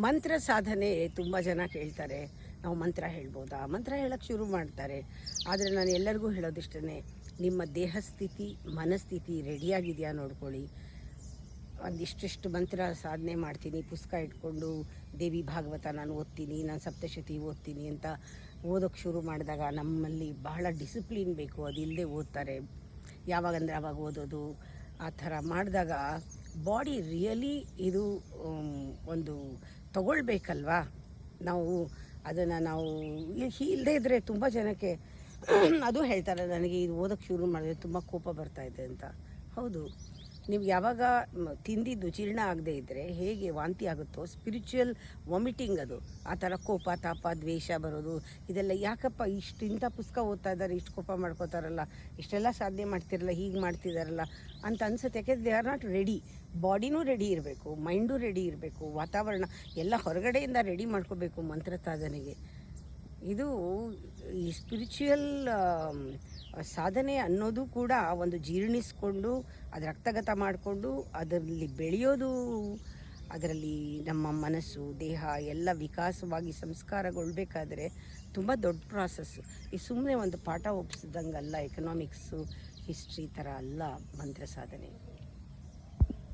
ಮಂತ್ರ ಸಾಧನೆ ತುಂಬ ಜನ ಕೇಳ್ತಾರೆ, ನಾವು ಮಂತ್ರ ಹೇಳ್ಬೋದಾ, ಮಂತ್ರ ಹೇಳೋಕ್ಕೆ ಶುರು ಮಾಡ್ತಾರೆ. ಆದರೆ ನಾನು ಎಲ್ಲರಿಗೂ ಹೇಳೋದಿಷ್ಟೇ, ನಿಮ್ಮ ದೇಹ ಸ್ಥಿತಿ ಮನಸ್ಥಿತಿ ರೆಡಿಯಾಗಿದೆಯಾ ನೋಡ್ಕೊಳ್ಳಿ. ಒಂದಿಷ್ಟು ಮಂತ್ರ ಸಾಧನೆ ಮಾಡ್ತೀನಿ, ಪುಸ್ತಕ ಇಟ್ಕೊಂಡು ದೇವಿ ಭಾಗವತ ನಾನು ಓದ್ತೀನಿ, ನಾನು ಸಪ್ತಶತಿ ಓದ್ತೀನಿ ಅಂತ ಓದೋಕ್ಕೆ ಶುರು ಮಾಡಿದಾಗ ನಮ್ಮಲ್ಲಿ ಬಹಳ ಡಿಸಿಪ್ಲಿನ್ ಬೇಕು. ಅದಿಲ್ಲದೆ ಓದ್ತಾರೆ, ಯಾವಾಗಂದರೆ ಆವಾಗ ಓದೋದು, ಆ ಥರ ಮಾಡಿದಾಗ ಬಾಡಿ ರಿಯಲಿ ಇದು ಒಂದು ತಗೊಳ್ಬೇಕಲ್ವಾ. ನಾವು ಅದನ್ನು ನಾವು ಇಲ್ಲದೇ ಇದ್ದರೆ ತುಂಬ ಜನಕ್ಕೆ ಅದು ಹೇಳ್ತಾರೆ, ನನಗೆ ಇದು ಓದೋಕ್ಕೆ ಶುರು ಮಾಡಿದ್ರೆ ತುಂಬ ಕೋಪ ಬರ್ತಾಯಿದೆ ಅಂತ. ಹೌದು, ನೀವು ಯಾವಾಗ ತಿಂದಿದ್ದು ಜೀರ್ಣ ಆಗದೆ ಇದ್ದರೆ ಹೇಗೆ ವಾಂತಿ ಆಗುತ್ತೋ, ಸ್ಪಿರಿಚುವಲ್ ವಾಮಿಟಿಂಗ್ ಅದು. ಆ ಥರ ಕೋಪ, ತಾಪ, ದ್ವೇಷ ಬರೋದು, ಇದೆಲ್ಲ ಯಾಕಪ್ಪ ಇಂಥ ಪುಸ್ತಕ ಓದ್ತಾ ಇದ್ದಾರೆ, ಇಷ್ಟು ಕೋಪ ಮಾಡ್ಕೋತಾರಲ್ಲ, ಇಷ್ಟೆಲ್ಲ ಸಾಧನೆ ಮಾಡ್ತಿರಲ್ಲ, ಹೀಗೆ ಮಾಡ್ತಿದ್ದಾರಲ್ಲ ಅಂತ ಅನ್ಸುತ್ತೆ. ಯಾಕೆಂದರೆ ದೇ ಆರ್ ನಾಟ್ ರೆಡಿ. ಬಾಡಿನೂ ರೆಡಿ ಇರಬೇಕು, ಮೈಂಡು ರೆಡಿ ಇರಬೇಕು, ವಾತಾವರಣ ಎಲ್ಲ ಹೊರಗಡೆಯಿಂದ ರೆಡಿ ಮಾಡ್ಕೋಬೇಕು ಮಂತ್ರ ಸಾಧನೆಗೆ. ಇದು ಈ ಸ್ಪಿರಿಚುವಲ್ ಸಾಧನೆ ಅನ್ನೋದು ಕೂಡ ಒಂದು ಜೀರ್ಣಿಸ್ಕೊಂಡು ಅದು ರಕ್ತಗತ ಮಾಡಿಕೊಂಡು ಅದರಲ್ಲಿ ಬೆಳೆಯೋದು, ಅದರಲ್ಲಿ ನಮ್ಮ ಮನಸ್ಸು ದೇಹ ಎಲ್ಲ ವಿಕಾಸವಾಗಿ ಸಂಸ್ಕಾರಗೊಳ್ಬೇಕಾದ್ರೆ ತುಂಬ ದೊಡ್ಡ ಪ್ರಾಸೆಸ್ಸು. ಈ ಸುಮ್ಮನೆ ಒಂದು ಪಾಠ ಒಪ್ಪಿಸ್ದಂಗಲ್ಲ. ಎಕನಾಮಿಕ್ಸು, ಹಿಸ್ಟ್ರಿ ಥರ ಅಲ್ಲ ಮಂತ್ರ ಸಾಧನೆ.